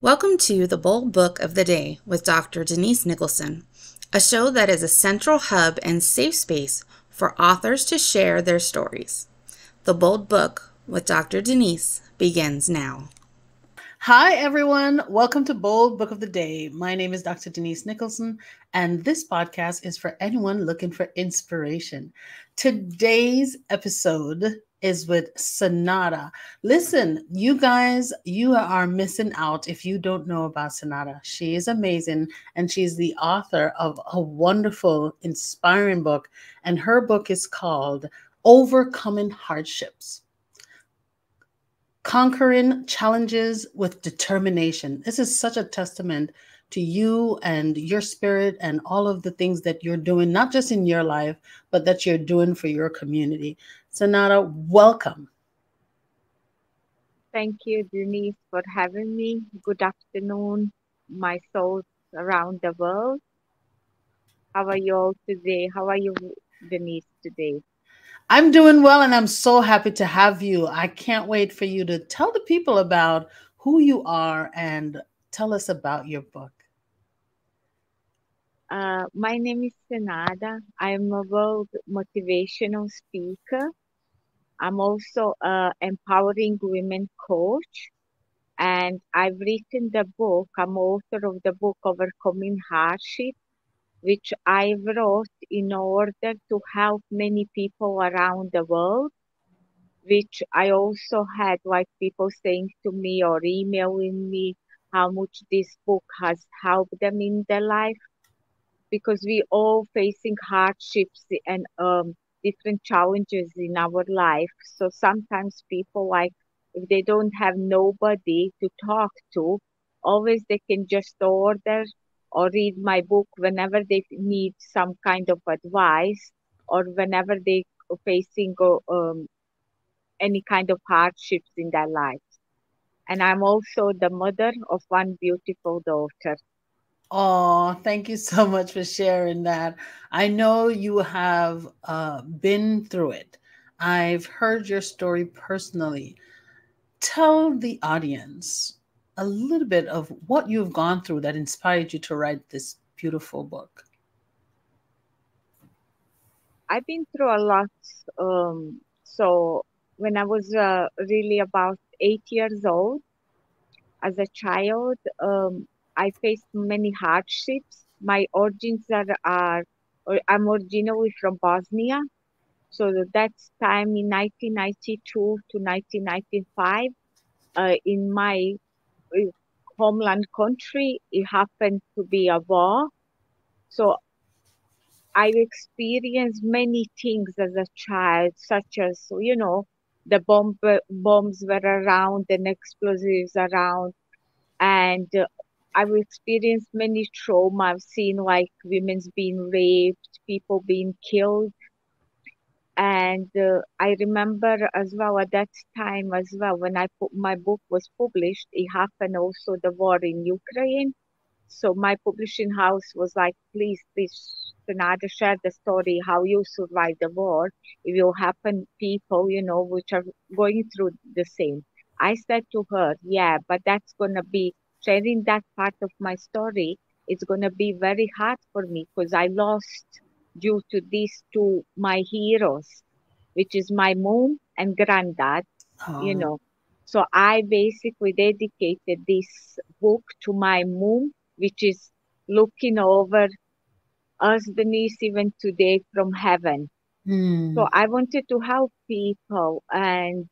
Welcome to The Bold Book of the Day with Dr. Denise Nicholson, a show that is a central hub and safe space for authors to share their stories. The Bold Book with Dr. Denise begins now. Hi, everyone. Welcome to Bold Book of the Day. My name is Dr. Denise Nicholson, and this podcast is for anyone looking for inspiration. Today's episode is with Senada. Listen, you guys, you are missing out if you don't know about Senada. She is amazing, and she's the author of a wonderful, inspiring book, and her book is called Overcoming Hardships. Conquering challenges with determination. This is such a testament to you and your spirit and all of the things that you're doing, not just in your life, but that you're doing for your community. Senada, welcome. Thank you, Denise, for having me. Good afternoon, my souls around the world. How are you all today? How are you, Denise, today? I'm doing well, and I'm so happy to have you. I can't wait for you to tell the people about who you are and tell us about your book. My name is Senada. I'm a world motivational speaker. I'm also an empowering women coach, and I've written the book. I'm author of the book Overcoming Hardship, which I wrote in order to help many people around the world, which I also had like people saying to me or emailing me how much this book has helped them in their life, because we all facing hardships and different challenges in our life. So sometimes people, like, if they don't have nobody to talk to, always they can just order or read my book whenever they need some kind of advice, or whenever they are facing any kind of hardships in their lives. And I'm also the mother of one beautiful daughter. Oh, thank you so much for sharing that. I know you have been through it. I've heard your story personally. Tell the audience a little bit of what you've gone through that inspired you to write this beautiful book. I've been through a lot. So when I was really about 8 years old, as a child, I faced many hardships. My origins I'm originally from Bosnia. So that's time in 1992 to 1995. In my uh, homeland country, it happened to be a war. So I experienced many things as a child, such as, the bombs were around and explosives around. And I've experienced many trauma. I've seen like women's being raped, people being killed. And I remember as well at that time as well, when my book was published, it happened also the war in Ukraine. So my publishing house was like, please, Senada, share the story how you survived the war. It will happen people, which are going through the same. I said to her, yeah, but that's gonna be sharing that part of my story. It's gonna be very hard for me because I lost due to these two my heroes, which is my mom and granddad, you Oh, know. So I basically dedicated this book to my mom, which is looking over us, Denise, even today from heaven. So hmm. I wanted to help people and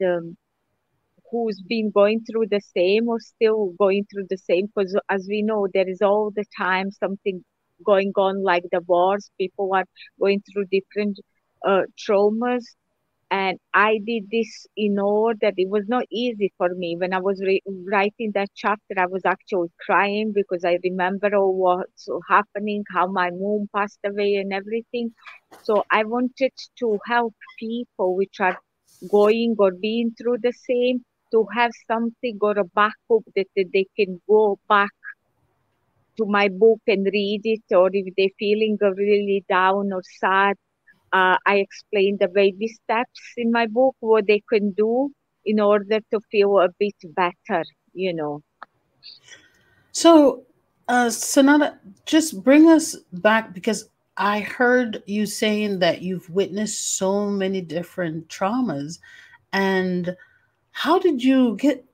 who's been going through the same or still going through the same, because as we know, there is all the time something going on, like the wars. People are going through different traumas, and I did this in order. It was not easy for me. When I was writing that chapter, I was actually crying because I remember all what's happening, how my mom passed away and everything. So I wanted to help people which are going or being through the same, to have something or a backup that they can go back to my book and read it, or if they're feeling really down or sad, I explain the baby steps in my book, what they can do in order to feel a bit better, you know. So, Sonata, just bring us back because I heard you saying that you've witnessed so many different traumas. And how did you get,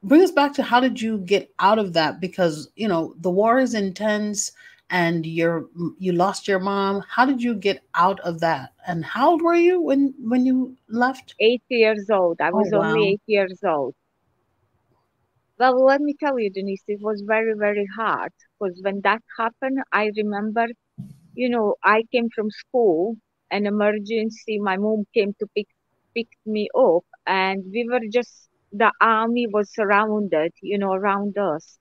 bring us back to how did you get out of that? Because, you know, the war is intense and you lost your mom. How did you get out of that? And how old were you when you left? 8 years old. I Oh, was only wow. 8 years old. Well, let me tell you, Denise, it was very, very hard because when that happened, I remember, I came from school, an emergency. My mom came to pick me up, and we were just the army was surrounded, around us,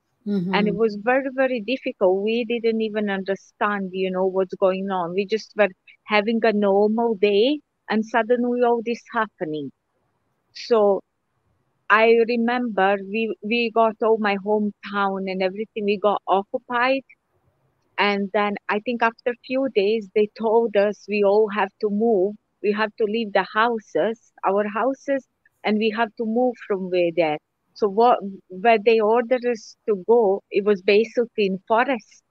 and it Mm-hmm. was very, very difficult. We didn't even understand, what's going on. We just were having a normal day, and suddenly all this happening. So I remember we got all my hometown and everything. We got occupied, and then I think after a few days they told us we all have to move. We have to leave the houses, our houses, and we have to move from there. So where they ordered us to go, it was basically in forest.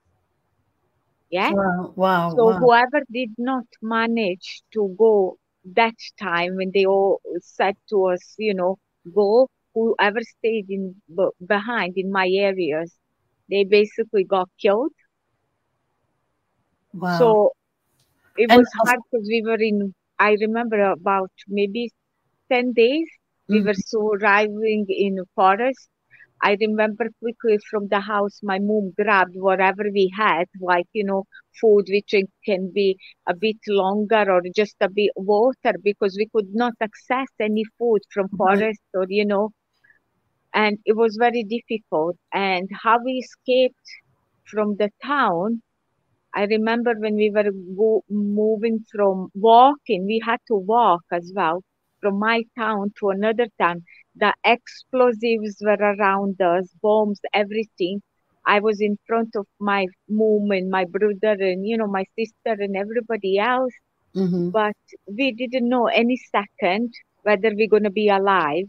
Yeah. Wow, wow, So wow. whoever did not manage to go that time when they all said to us, go, whoever stayed behind in my areas, they basically got killed. Wow. So it And was hard because we were I remember about maybe 10 days, we were mhm, surviving in forest. I remember quickly from the house, my mom grabbed whatever we had, like, food which it can be a bit longer or just a bit water because we could not access any food from right. forest or, and it was very difficult. And how we escaped from the town, I remember when we were moving from walking, we had to walk as well from my town to another town. The explosives were around us, bombs, everything. I was in front of my mom and my brother and, my sister and everybody else. Mm-hmm. But we didn't know any second whether we're going to be alive.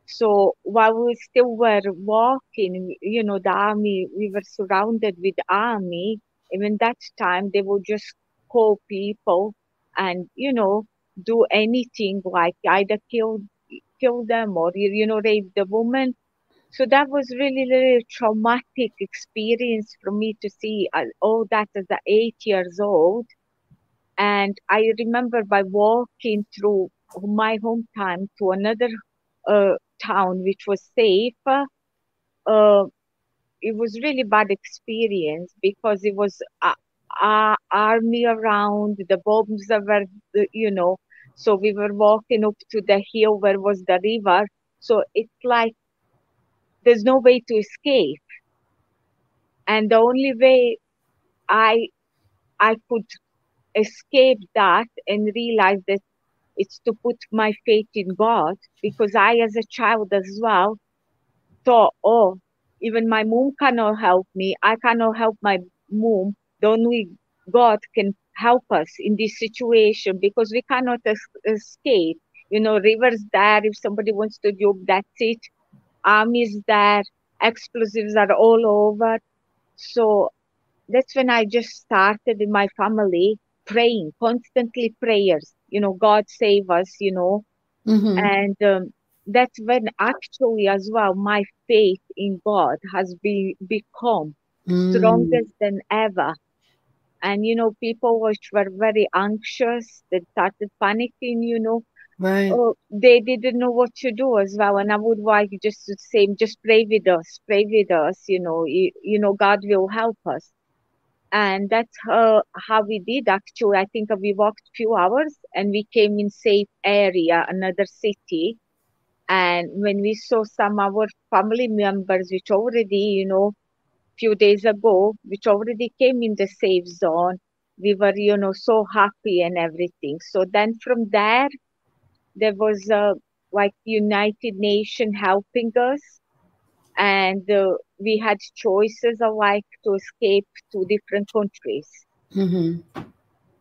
So while we still were walking, the army, we were surrounded with army. Even that time, they would just call people and, do anything like either kill them or, rape the woman. So that was really, really traumatic experience for me to see all that as a 8 years old. And I remember by walking through my hometown to another uh, town which was safe. It was really bad experience because it was army around, the bombs were, so we were walking up to the hill where was the river. So it's like there's no way to escape. And the only way I I could escape that and realize that it's to put my faith in God because I, as a child as well, thought, oh, even my mom cannot help me. I cannot help my mom. The only God can help us in this situation because we cannot escape. Rivers there. If somebody wants to joke, that's it. Armies there. Explosives are all over. So that's when I just started in my family praying, constantly prayers. God save us. Mm-hmm. And that's when actually as well my faith in God has become Mm. strongest than ever. And people which were very anxious, they started panicking, Right. oh, they didn't know what to do as well. And I would like just to say, just pray with us, God will help us. And that's how we did actually. I think we walked few hours and we came in safe area, another city. And when we saw some our family members, which already, few days ago, which already came in the safe zone, we were, so happy and everything. So then from there, there was like United Nation helping us, and we had choices of like to escape to different countries. Mm-hmm.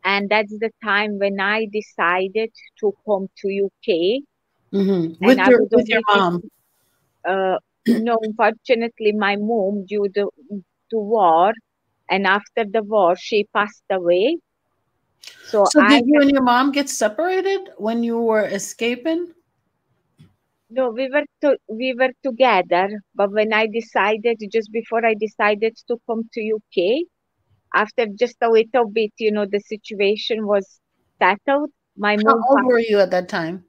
And that's the time when I decided to come to UK, Mm-hmm. and I was With your only mom. 15, No, unfortunately, my mom, due to war, and after the war, she passed away. So So did you and your mom get separated when you were escaping? no, we were together, but when I decided, just before I decided to come to UK, after just a little bit, the situation was settled. My How mom old passed were you at that time?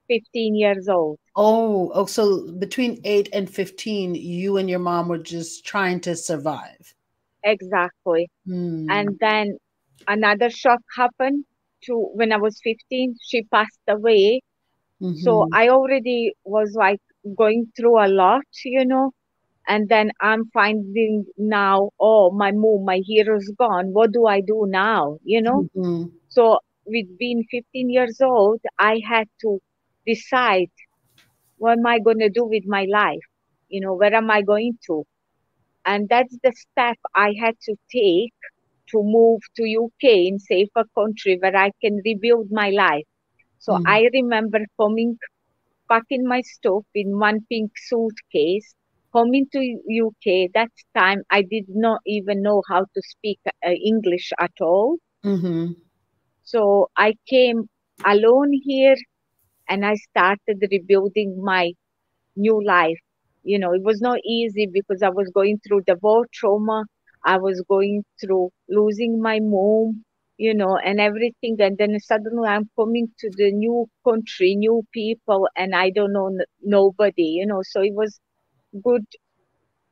15 years old. Oh, so between 8 and 15, you and your mom were just trying to survive. Exactly. Hmm. And then another shock happened to when I was 15, she passed away. So Mm-hmm. I already was like going through a lot. And then I'm finding now, oh, my mom, my hero's gone. What do I do now? Mm-hmm. So with being 15 years old, I had to decide what am I going to do with my life? Where am I going to? And that's the step I had to take to move to UK in safer country where I can rebuild my life. So Mm-hmm. I remember coming, packing my stuff in one pink suitcase, coming to UK. That time I did not even know how to speak English at all. Mm-hmm. So I came alone here and I started rebuilding my new life. It was not easy because I was going through the war trauma. I was going through losing my mom, and everything. And then suddenly I'm coming to the new country, new people, and I don't know nobody. So it was good,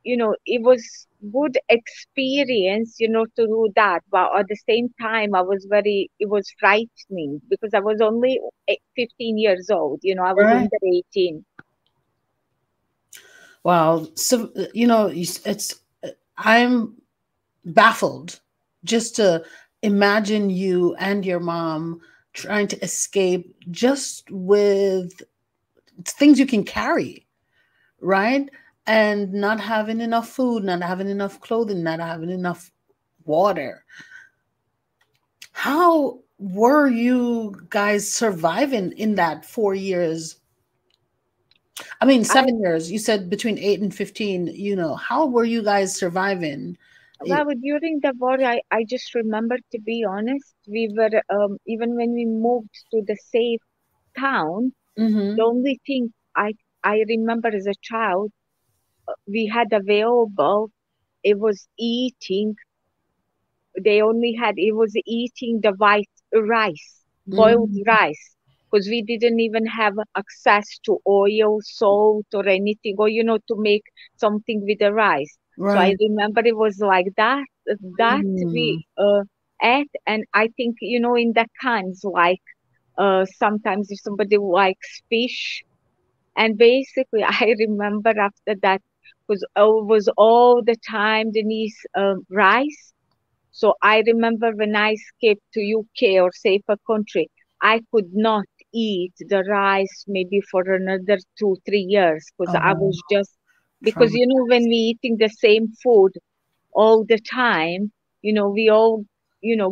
it was good experience, to do that. But at the same time, it was frightening because I was only 15 years old. I was Right. under 18. Wow. So, I'm baffled just to imagine you and your mom trying to escape just with things you can carry, right? And not having enough food, not having enough clothing, not having enough water. How were you guys surviving in that 4 years? I mean, I 7 years. You said between 8 and 15, how were you guys surviving? Well, during the war, I just remember, to be honest, we were, even when we moved to the safe town, the Mm-hmm. only thing I remember as a child, we had available, it was eating, it was eating the white rice, boiled Mm-hmm. rice, because we didn't even have access to oil, salt, or anything, or, to make something with the rice. So I Right. remember it was like that we Mm. ate, and I think, in the cans, like, sometimes if somebody likes fish, and basically I remember after that, was all the time Denise, rice. So I remember when I escaped to UK or safer country, I could not eat the rice maybe for another 2, 3 years because I Oh, was just, because trauma. when we eating the same food all the time, we all,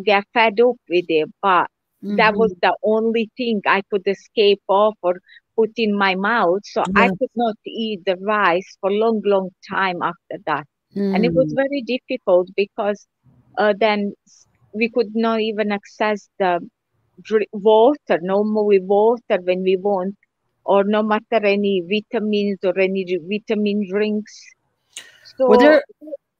get fed up with it. But that was Mm-hmm. the only thing I could escape off or put in my mouth. So I Yeah. could not eat the rice for long, long time after that. And it was Mm. very difficult because then we could not even access the water, normally water when we want, or no matter any vitamins or any vitamin drinks. Were So there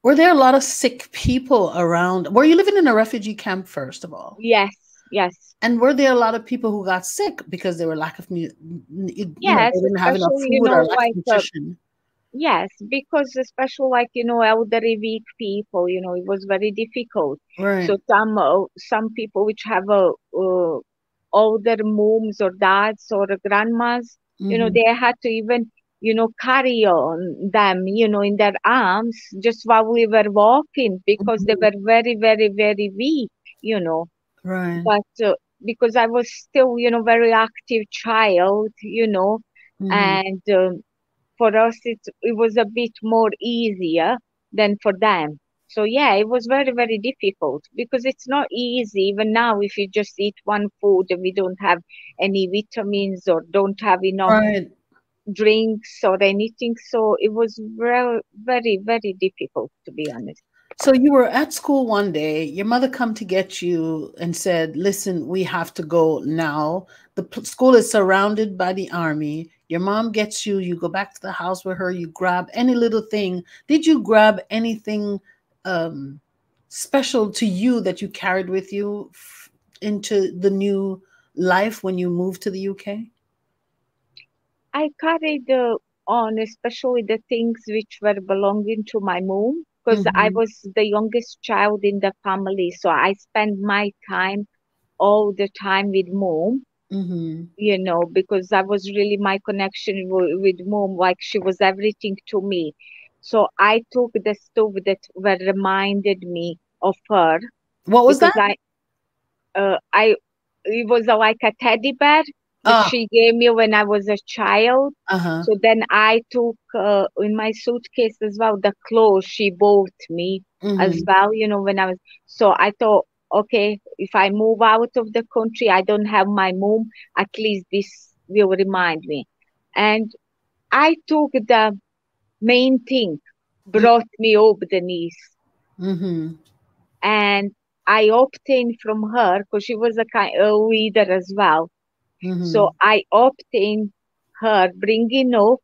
were there a lot of sick people around? Were you living in a refugee camp first of all? yes, yes. And were there a lot of people who got sick because they were lack of Yes, they didn't have enough especially, food or lack of like, nutrition? yes, because especially like, elderly weak people, it was very difficult. Right. So some people which have older moms or dads or grandmas, Mm-hmm. they had to even, carry on them, in their arms just while we were walking because they Hmm. were very, very, very weak. Right. But because I was still, very active child, Mm-hmm. and for us it was a bit more easier than for them. So yeah, it was very, very difficult because it's not easy even now if you just eat one food and we don't have any vitamins or don't have enough Right. drinks or anything. So it was very, very, very difficult, to be honest. So you were at school one day, your mother come to get you and said, "Listen, we have to go now. The school is surrounded by the army." Your mom gets you, you go back to the house with her, you grab any little thing. Did you grab anything um, special to you that you carried with you into the new life when you moved to the UK? I carried on, especially the things which were belonging to my mom, because I Mm-hmm. was the youngest child in the family. So I spent my time all the time with mom, Mm-hmm. because that was really my connection with mom. Like she was everything to me. So I took the stuff that were reminded me of her What was because that? I it was like a teddy bear that Ah, she gave me when I was a child. uh-huh. So then I took in my suitcase as well the clothes she bought me as Mm-hmm. well, when I was. So I thought, okay, if I move out of the country, I don't have my mom, at least this will remind me. And I took the main thing, brought me up, Denise, Mm-hmm. and I obtained from her because she was a leader as well. Mm-hmm. So I obtained her bringing up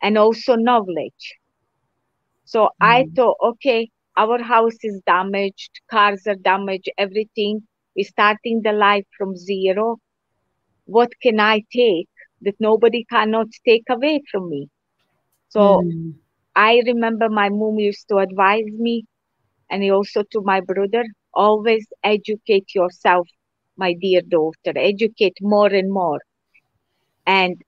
and also knowledge. So I Mm-hmm. thought, okay, our house is damaged, cars are damaged, everything. We're starting the life from zero. What can I take that nobody cannot take away from me? So Mm-hmm. I remember my mom used to advise me, and also to my brother, always educate yourself, my dear daughter, educate more and more. And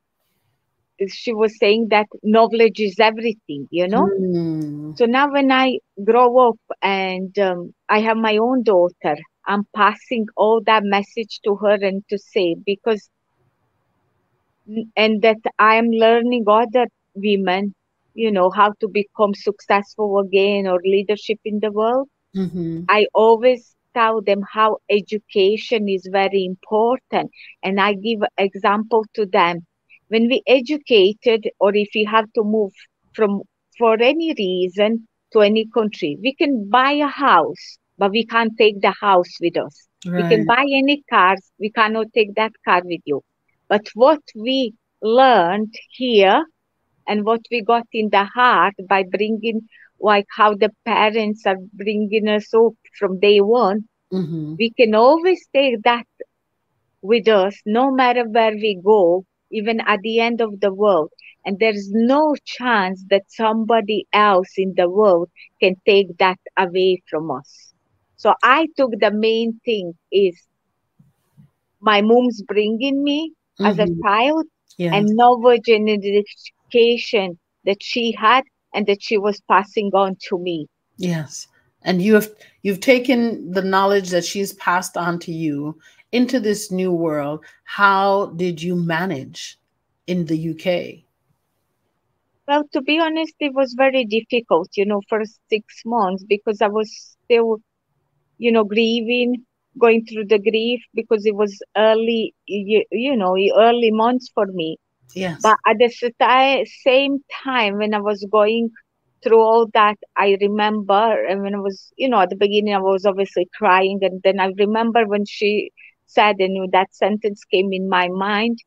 she was saying that knowledge is everything. Mm-hmm. So now when I grow up and I have my own daughter, I'm passing all that message to her and to say because and that I am learning other women, how to become successful again or leadership in the world. Mm-hmm. I always tell them how education is very important, and I give example to them. When we educated, or if we have to move from for any reason to any country, we can buy a house, but we can't take the house with us. We can Right. buy any cars, we cannot take that car with you. But what we learned here and what we got in the heart by bringing like how the parents are bringing us up from day one, Mm-hmm. we can always take that with us no matter where we go, even at the end of the world. And there's no chance that somebody else in the world can take that away from us. So I took the main thing is my mom's bringing me as a Mm-hmm. child Yes. and knowledge and education that she had and that she was passing on to me. Yes. And you've taken the knowledge that she's passed on to you into this new world. How did you manage in the UK? Well, to be honest, it was very difficult, for 6 months because I was still, grieving, going through the grief because it was early months for me. Yes. But at the same time, when I was going through all that, I remember, and when I was, at the beginning, I was obviously crying. And then I remember when she said, and that sentence came in my mind,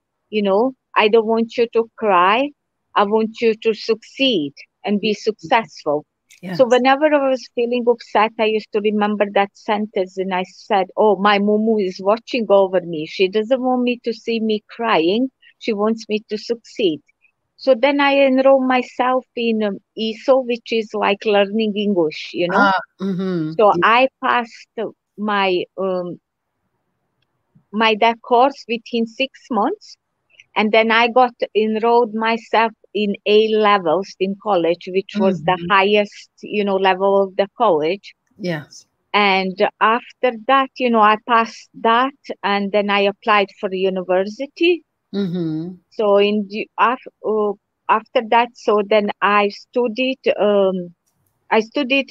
I don't want you to cry. I want you to succeed and be successful. So Yes. whenever I was feeling upset, I used to remember that sentence and I said, oh, my mumu is watching over me. She doesn't want me to see me crying. She wants me to succeed. So then I enrolled myself in ESO, which is like learning English. Mm-hmm. So I passed my that course within 6 months, and then I got enrolled myself in A levels in college, which was the Mm-hmm. highest level of the college. Yes. And after that, I passed that, and then I applied for the university. Mm-hmm. So after that, so then I studied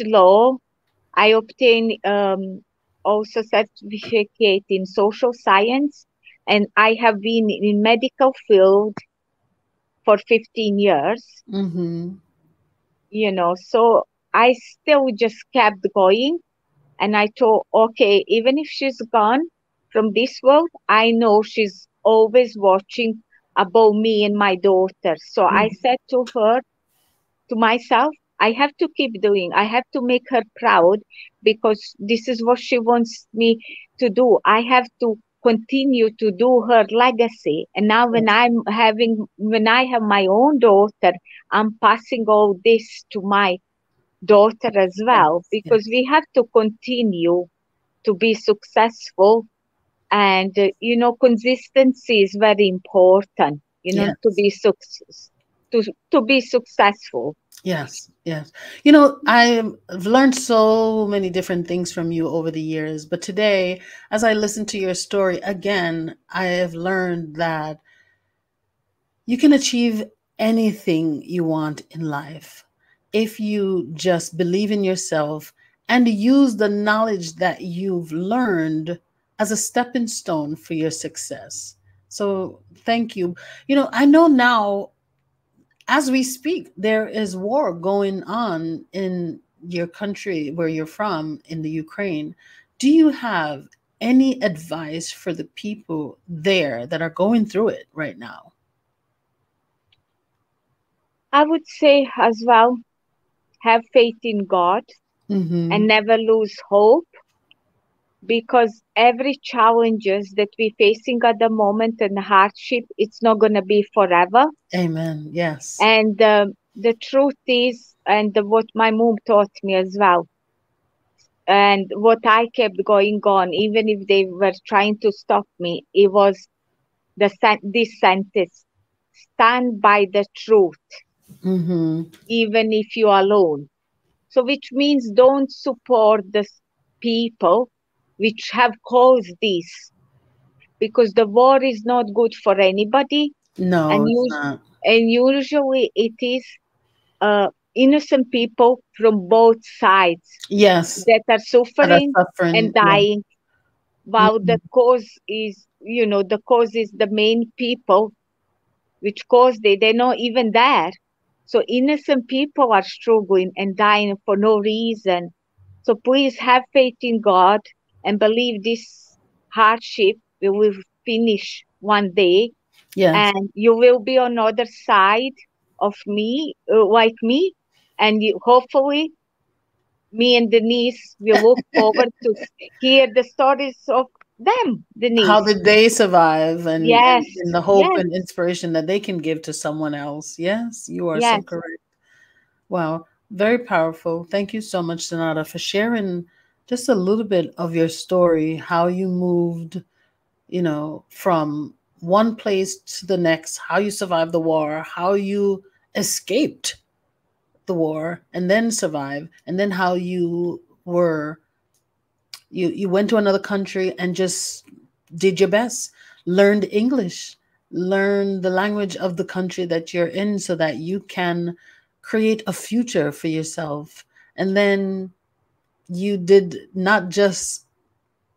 law. I obtained also certificate in social science, and I have been in medical field for 15 years, Mm-hmm. so I still just kept going. And I thought, okay, even if she's gone from this world, I know she's always watching about me and my daughter. So I said to her, to myself, I have to keep doing. I have to make her proud because this is what she wants me to do. I have to continue to do her legacy. And now when I have my own daughter, I'm passing all this to my daughter as Yes. well, Yes. because we have to continue to be successful. And consistency is very important, Yes. to be to be successful. Yes, yes. I've learned so many different things from you over the years, but today, as I listen to your story again, I have learned that you can achieve anything you want in life if you just believe in yourself and use the knowledge that you've learned as a stepping stone for your success. So, thank you. I know now as we speak, there is war going on in your country where you're from, in the Ukraine. Do you have any advice for the people there that are going through it right now? I would say as well, have faith in God Mm-hmm. and never lose hope, because every challenges that we're facing at the moment and hardship, it's not going to be forever. Amen. Yes. And the truth is, and what my mom taught me as well, and what I kept going on, even if they were trying to stop me, it was this sentence: stand by the truth, Mm-hmm. even if you're alone. So, which means don't support the people which have caused this, because the war is not good for anybody, No, and it's not. usually it is innocent people from both sides Yes, that are that are suffering and suffering. Yeah. dying, while Mhm. the cause is the main people which caused it. They're not even there. So innocent people are struggling and dying for no reason. So please have faith in God and believe this hardship will finish one day, Yes. and you will be on the other side of me, like me, and hopefully me and Denise will look forward to hear the stories of them, How Denise. did they survive, Yes, and the hope yes, and inspiration that they can give to someone else. Yes, you are so yes. correct. Wow, very powerful. Thank you so much, Sonata, for sharing just a little bit of your story, how you moved, from one place to the next, how you survived the war, how you escaped the war and then survived, and then how you went to another country and just did your best, learned English, learn the language of the country that you're in so that you can create a future for yourself. And then you did not just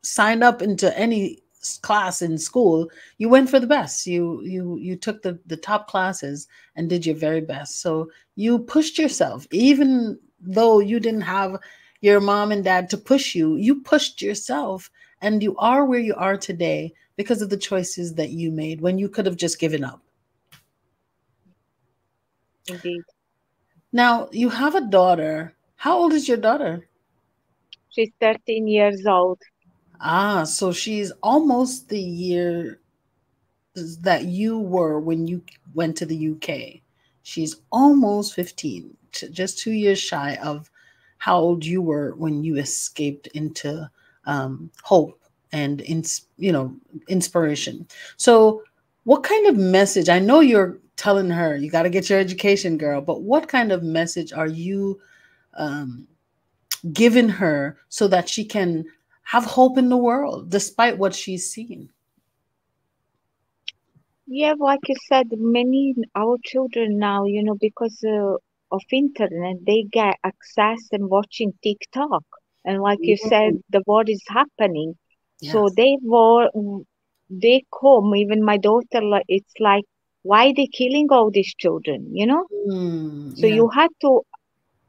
sign up into any class in school. You went for the best. You took the top classes and did your very best. So you pushed yourself even though you didn't have your mom and dad to push you. You pushed yourself, and you are where you are today because of the choices that you made when you could have just given up. Indeed. Now you have a daughter. How old is your daughter? She's 13 years old. So she's almost the year that you were when you went to the UK. She's almost 15, just 2 years shy of how old you were when you escaped into hope and inspiration. So, what kind of message? I know you're telling her you got to get your education, girl, but what kind of message are you um, giving her so that she can have hope in the world despite what she's seen? Yeah, like you said, many our children now, because of internet, they get access and watching TikTok. And like you said, Mhm. the war is happening. So Yes. they come, even my daughter, it's like why they killing all these children, So Yeah. you had to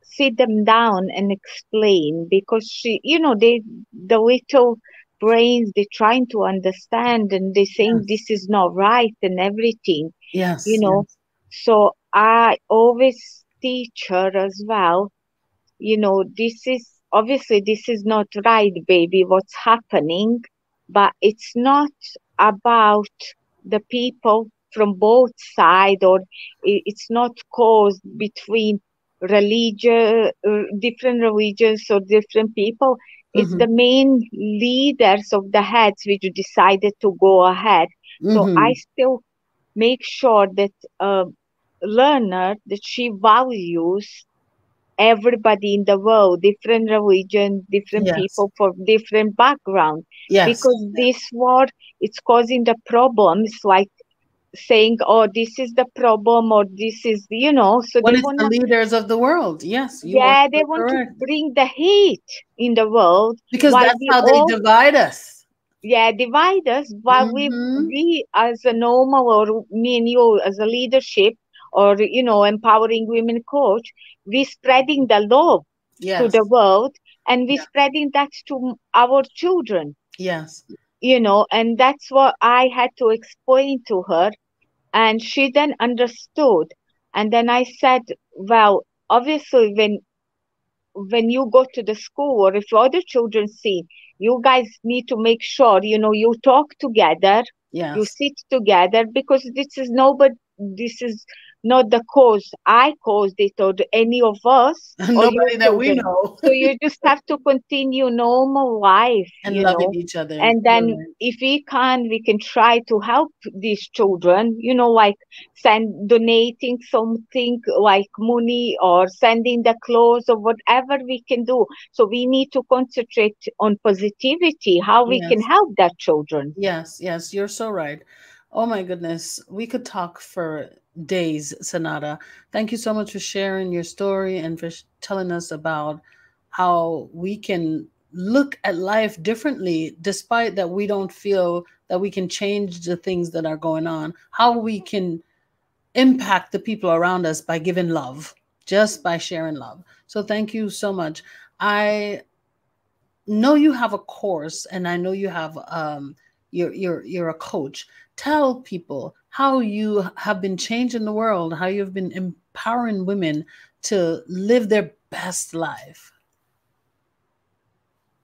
sit them down and explain, because the little brains, they're trying to understand, and they're saying Yes. this is not right and everything, Yes. Yes. So I always teach her as well, this is obviously, this is not right, baby, what's happening, but it's not about the people from both sides, or it's not caused between different religions or different people. It's Mm-hmm. the main leaders of the heads which decided to go ahead. So I Mm-hmm. still make sure that learner, that she values everybody in the world, different religion, different Yes. people for different background. Yes. Because this war, it's causing the problems, like saying, oh, this is the problem, or this is, so When they it's the wanna, leaders of the world. Yes, you are yeah, they so want to correct. bring the hate in the world, Because while that's we how they all, divide us. yeah, divide us, while Mm-hmm. we as a normal, or me and you as a leadership, or, empowering women coach, we spreading the love to Yes. the world, and we're Yeah. spreading that to our children, Yes. and that's what I had to explain to her, and she then understood. And then I said, well, obviously, when you go to the school, or if other children see, you guys need to make sure, you talk together, you Yes. sit together, because this is not the cause I caused it, or any of us, or your Nobody that we children. know. So you just have to continue normal life, And loving each other. and You're then right. if we can try to help these children, like donating something like money, or sending the clothes, or whatever we can do. So we need to concentrate on positivity, how we can Yes. help that children. Yes, yes, you're so right. Oh my goodness, we could talk for days, Sanada. Thank you so much for sharing your story and for telling us about how we can look at life differently despite that we don't feel that we can change the things that are going on. How we can impact the people around us by giving love, just by sharing love. So thank you so much. I know you have a course and I know you have you're a coach. Tell people how you have been changing the world, how you've been empowering women to live their best life.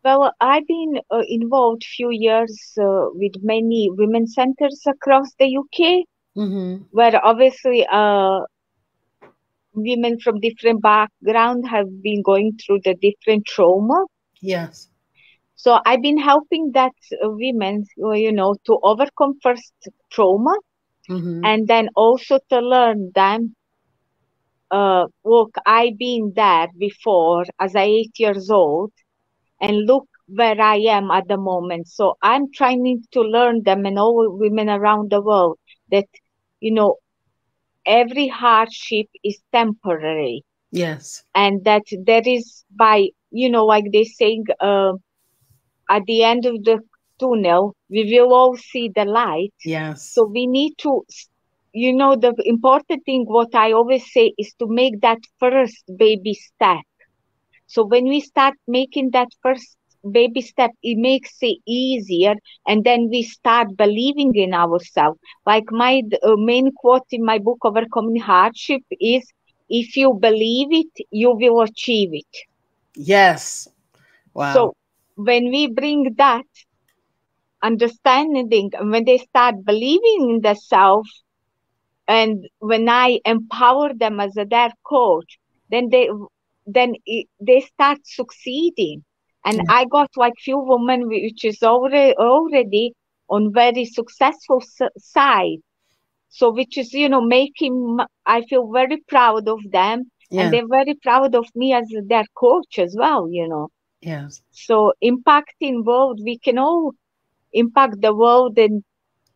Well, I've been involved few years with many women centers across the UK, Mm-hmm. where obviously women from different background have been going through the different trauma. Yes. So I've been helping that women, to overcome first trauma, Mm-hmm. and then also to learn them. Look, I've been there before as I 8 years old, and look where I am at the moment. So I'm trying to learn them, and all women around the world, that, you know, every hardship is temporary, Yes. and that there is, by, like they saying, at the end of the tunnel, we will all see the light. Yes. So we need to, the important thing, what I always say, is to make that first baby step. So when we start making that first baby step, it makes it easier. And then we start believing in ourselves. Like my main quote in my book, Overcoming Hardship, is, if you believe it, you will achieve it. Yes. Wow. So when we bring that understanding, and when they start believing in themselves, and when I empower them as their coach, then they start succeeding. And Yeah. I got like few women which is already on very successful side. So which is, making, I feel very proud of them, and Yeah. they're very proud of me as their coach as well, Yes. So impacting world, we can all impact the world, and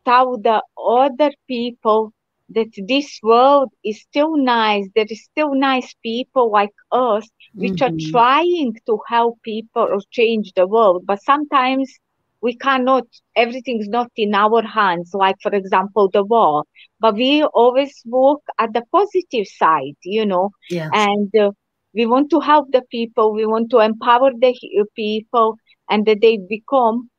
tell the other people that this world is still nice. There is still nice people like us which are Mm-hmm. trying to help people or change the world. But sometimes we cannot, everything's not in our hands, like, for example, the war. But we always look at the positive side, Yes. and we want to help the people, we want to empower the people, and that they become,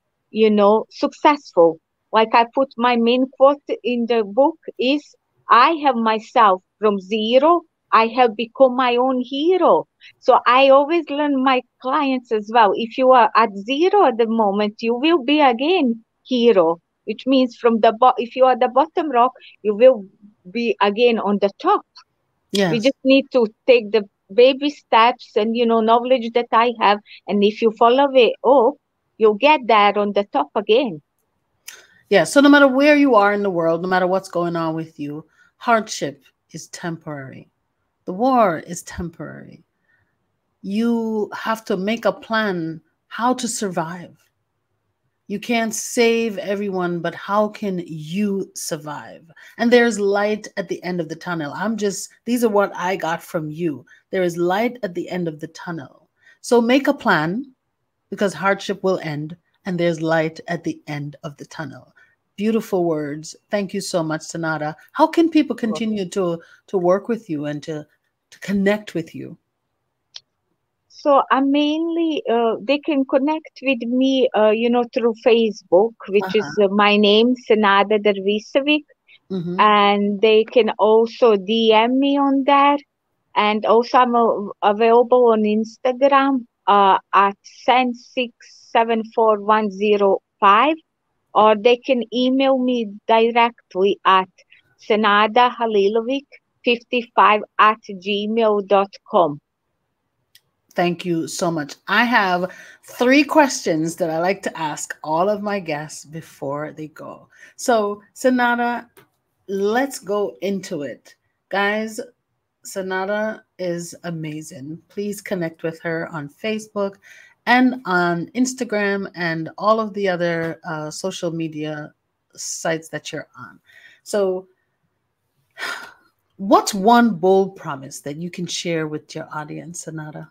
successful. Like I put my main quote in the book is, I have myself from zero, I have become my own hero. So I always learn my clients as well. If you are at zero at the moment, you will be again hero, which means if you are the bottom rock, you will be again on the top. Yes. We just need to take the baby steps and, knowledge that I have. And if you follow it up, you'll get there on the top again. Yeah. So no matter where you are in the world, no matter what's going on with you, hardship is temporary. The war is temporary. You have to make a plan how to survive. You can't save everyone, but how can you survive? And there's light at the end of the tunnel. These are what I got from you. There is light at the end of the tunnel. So make a plan, because hardship will end, and there's light at the end of the tunnel. Beautiful words. Thank you so much, Senada. How can people continue to work with you and to connect with you? So I mainly, they can connect with me, through Facebook, which is my name, Senada Dervisevic. And they can also DM me on there. And also I'm available on Instagram at sen674105, or they can email me directly at senadahalilovic55@gmail.com. Thank you so much. I have 3 questions that I like to ask all of my guests before they go. So, Senada, let's go into it. Guys, Senada is amazing. Please connect with her on Facebook and on Instagram and all of the other social media sites that you're on. So, what's one bold promise that you can share with your audience, Senada?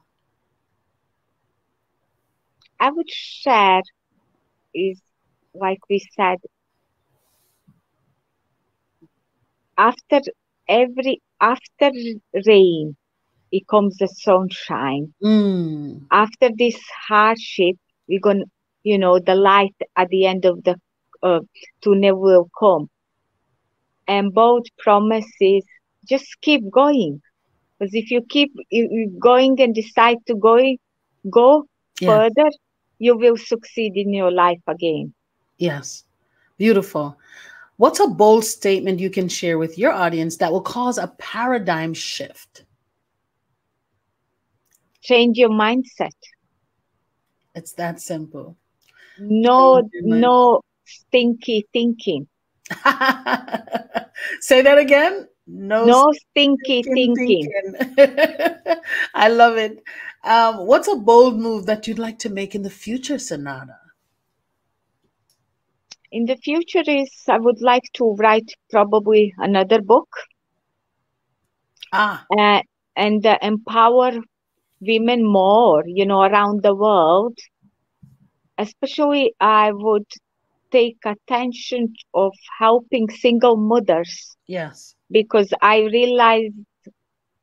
I would share is, like we said, after rain, it comes the sunshine. After this hardship, we're going, the light at the end of the tunnel will come. And both promises, just keep going. Because if you keep going and decide to go further, you will succeed in your life again. Yes. Beautiful. What's a bold statement you can share with your audience that will cause a paradigm shift? Change your mindset. It's that simple. No stinky thinking. Say that again. No stinky thinking. I love it. What's a bold move that you'd like to make in the future, Senada? In the future I would like to write probably another book. And empower women more, around the world. Especially I would take attention of helping single mothers. Yes. Because I realized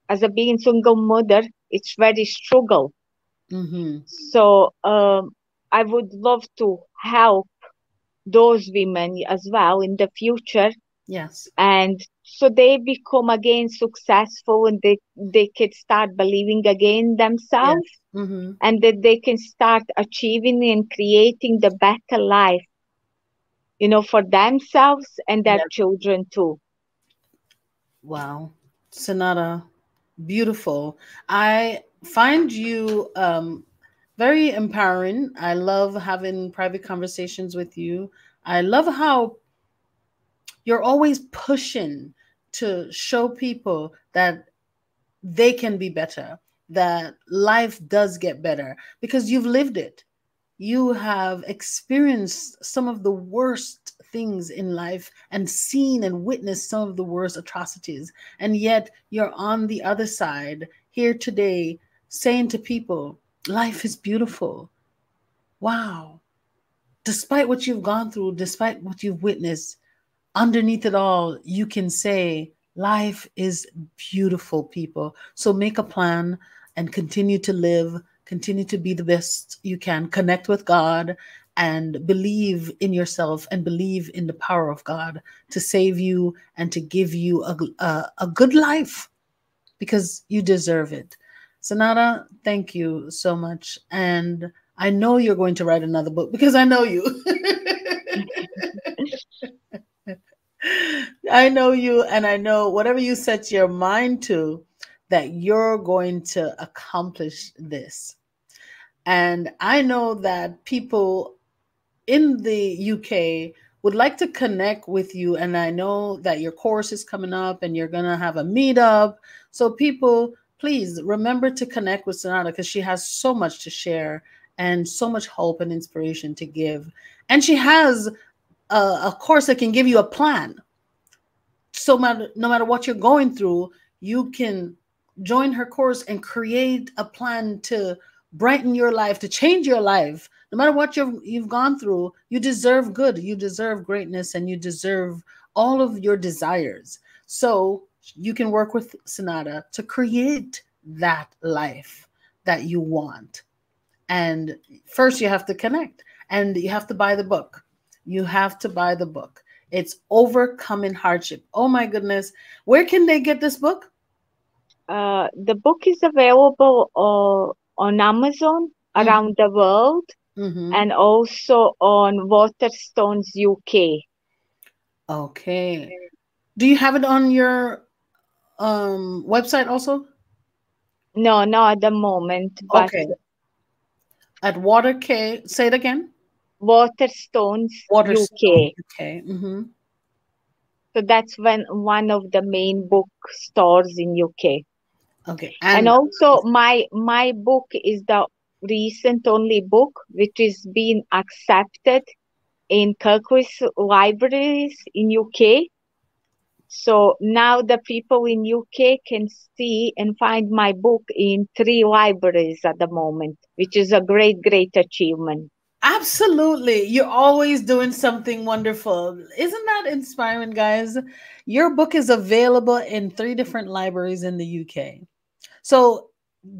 as a being single mother, it's very struggle. So I would love to help those women as well in the future. Yes. And so they become again successful, and they can start believing again themselves. And that they can start achieving and creating the better life, for themselves and their children too. Wow. Senada, beautiful. I find you very empowering. I love having private conversations with you. I love how you're always pushing to show people that they can be better, that life does get better, because you've lived it. You have experienced some of the worst things in life and seen and witnessed some of the worst atrocities. And yet you're on the other side here today saying to people, life is beautiful. Wow. despite what you've gone through, despite what you've witnessed, underneath it all, you can say, life is beautiful, people. So make a plan and continue to live, continue to be the best you can, connect with God, and believe in yourself and believe in the power of God to save you and to give you a good life because you deserve it. Senada, thank you so much. And I know you're going to write another book because I know you. I know you, and I know whatever you set your mind to, that you're going to accomplish this. And I know that people in the UK would like to connect with you. And I know that your course is coming up and you're going to have a meetup. So, people, please remember to connect with Senada because she has so much to share and so much hope and inspiration to give. And she has a course that can give you a plan. So no matter what you're going through, you can join her course and create a plan to brighten your life, to change your life. No matter what you've gone through, you deserve good, you deserve greatness, and you deserve all of your desires. So you can work with Senada to create that life that you want. And first you have to connect and you have to buy the book. You have to buy the book. It's Overcoming Hardship. Oh my goodness. Where can they get this book? The book is available on Amazon around the world and also on Waterstones UK. Okay. Do you have it on your website also? No, not at the moment. But okay. At Waterk, say it again. Waterstones UK. Okay. So that's one of the main bookstores in UK. Okay. And also my book is the recent only book which is being accepted in Kirkwood's libraries in UK. So now the people in UK can see and find my book in 3 libraries at the moment, which is a great, great achievement. Absolutely. You're always doing something wonderful. Isn't that inspiring, guys? Your book is available in 3 different libraries in the UK. So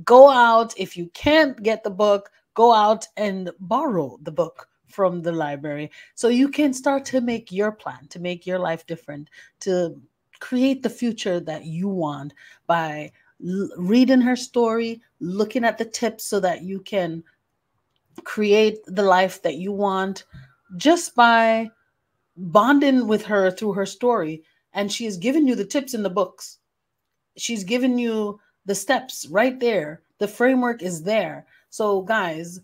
go out. If you can't get the book, go out and borrow the book from the library so you can start to make your plan, to make your life different, to create the future that you want by reading her story, looking at the tips so that you can create the life that you want just by bonding with her through her story. And she has given you the tips in the books. She's given you the steps right there. The framework is there. So guys,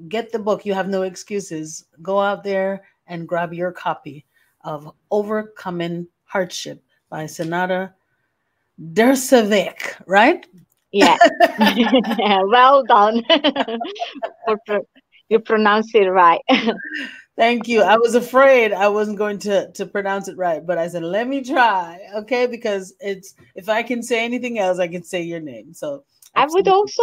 get the book. You have no excuses. Go out there and grab your copy of Overcoming Hardship by Senada Dervisevic, right? Yeah. Well done. You pronounce it right. Thank you. I was afraid I wasn't going to pronounce it right, but I said, let me try. Okay. Because it's, if I can say anything else, I can say your name. So I would also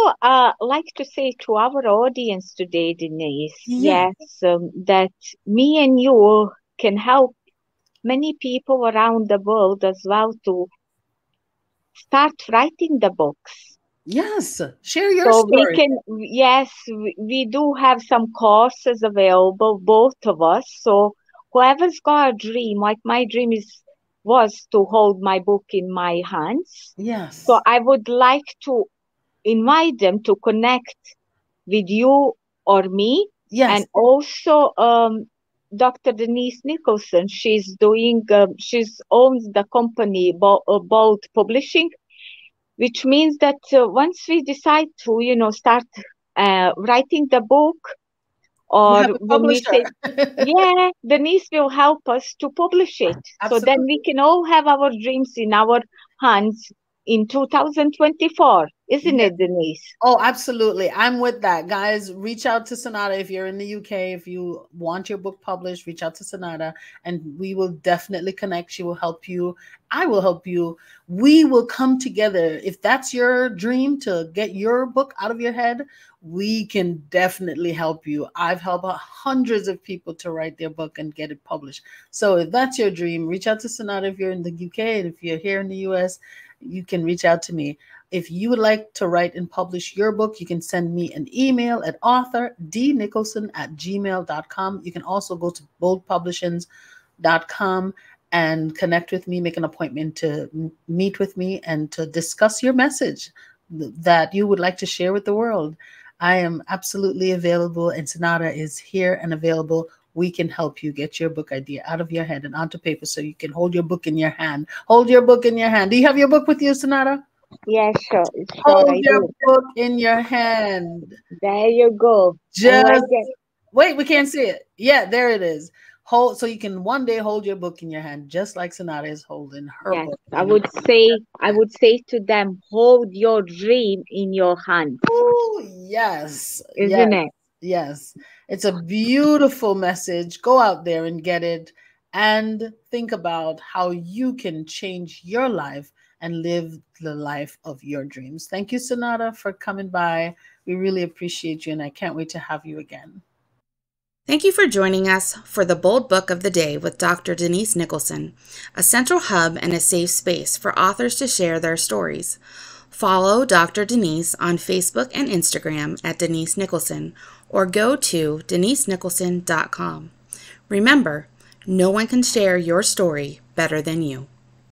like to say to our audience today, Denise, yes, that me and you can help many people around the world as well to start writing the books. Yes, share your story. We do have some courses available, both of us. So whoever's got a dream, like my dream was to hold my book in my hands. Yes. So I would like to invite them to connect with you or me. Yes. And also Dr. Denise Nicholson, she's owns the company Bold Publishing, which means that once we decide to, start writing the book, or when we say, yeah, Denise will help us to publish it. Absolutely. So then we can all have our dreams in our hands in 2024, isn't Yeah. it, Denise? Oh, absolutely. I'm with that. Guys, reach out to Senada if you're in the UK. If you want your book published, reach out to Senada and we will definitely connect. She will help you. I will help you. We will come together. If that's your dream to get your book out of your head, we can definitely help you. I've helped hundreds of people to write their book and get it published. So if that's your dream, reach out to Senada if you're in the UK, and if you're here in the US, you can reach out to me. If you would like to write and publish your book, you can send me an email at authordnicholson@gmail.com. You can also go to boldpublishings.com and connect with me, make an appointment to meet with me and to discuss your message that you would like to share with the world. I am absolutely available, and Senada is here and available. We can help you get your book idea out of your head and onto paper so you can hold your book in your hand. Hold your book in your hand. Do you have your book with you, Senada? Yes, sure, Hold I your do. book in your hand. There you go. Just wait, we can't see it. Yeah, there it is. Hold so you can one day hold your book in your hand, just like Senada is holding her Yes, book. I would say to them, hold your dream in your hand, Oh, yes. Yes. isn't it? Yes. It's a beautiful message. Go out there and get it and think about how you can change your life and live the life of your dreams. Thank you, Senada, for coming by. We really appreciate you, and I can't wait to have you again. Thank you for joining us for the Bold Book of the Day with Dr. Denise Nicholson, a central hub and a safe space for authors to share their stories. Follow Dr. Denise on Facebook and Instagram at Denise Nicholson, or go to denisenicholson.com. Remember, no one can share your story better than you.